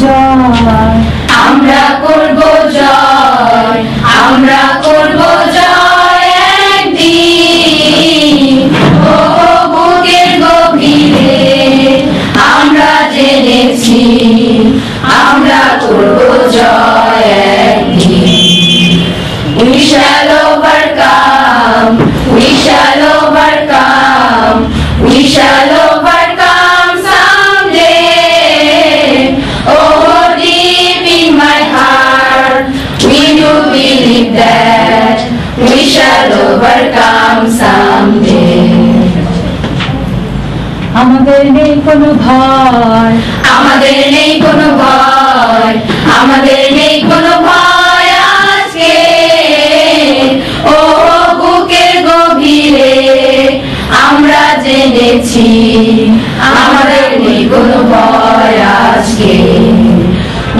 জয়, আমরা করব জয়, আমরা করব জয় একদিন। ও বুকের গভীরে আমরা জেনেছি, আমরা করব জয় একদিন। We shall overcome, we shall overcome, we shall overcome someday. Oh, deep in my heart, we do believe that we shall overcome someday. আমাদের নেই কোনো ভয়, আমাদের নেই কোনো ভয়, আমাদের নেই কোনো ভয় আজকে। ও বুকের গভীরে আমরা জেনেছি, আমাদের নেই কোনো ভয় আজকে।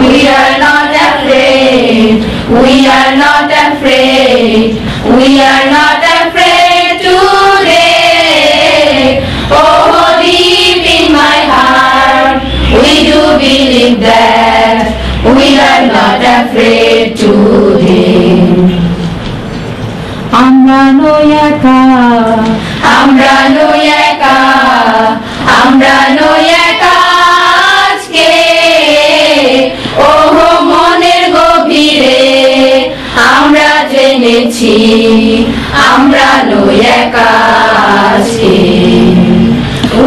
We are not afraid, we are not afraid, we are not afraid today. Oh, deep in my heart, we do believe that we are not afraid today. আমরা নই একা, আমরা নই একা, আমরা নই একা আজকে। ও মনের গভীরে আমরা জেনেছি, আমরা নই একা আজকে।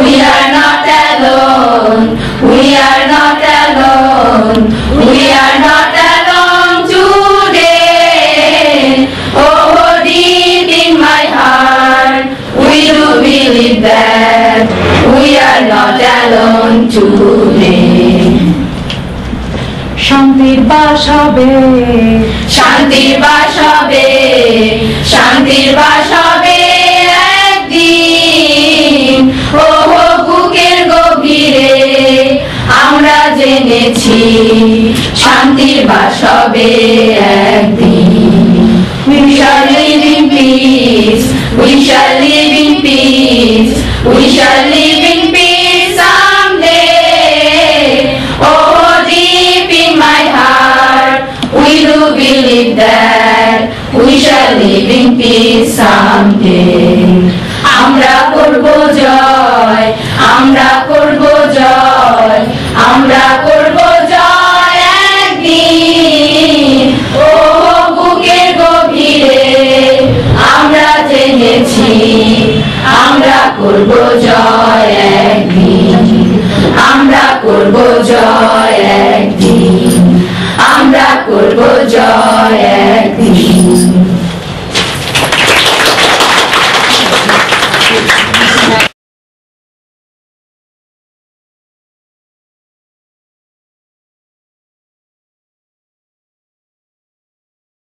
We are not alone, we are not alone, we are not alone today. Oh, deep in my heart, we do believe that we are not alone today. শান্তির বাস হবে, শান্তির বাস হবে, শান্তির বাস হবে একদিন। ও বুকের গভীরে আমরা জেনেছি, শান্তির বাস হবে একদিন। We shall live in peace, we shall live in peace, we shall live in peace someday. Oh, deep in my heart, we do believe that we shall live in peace someday. আমরা করব জয়, আমরা করব জয়, আমরা করব জয় একদিন। ও বুকের গভীরে আমরা জেনেছি, আমরা করব জয় একদিন, আমরা করব জয় একদিন, আমরা করব জয় একদিন।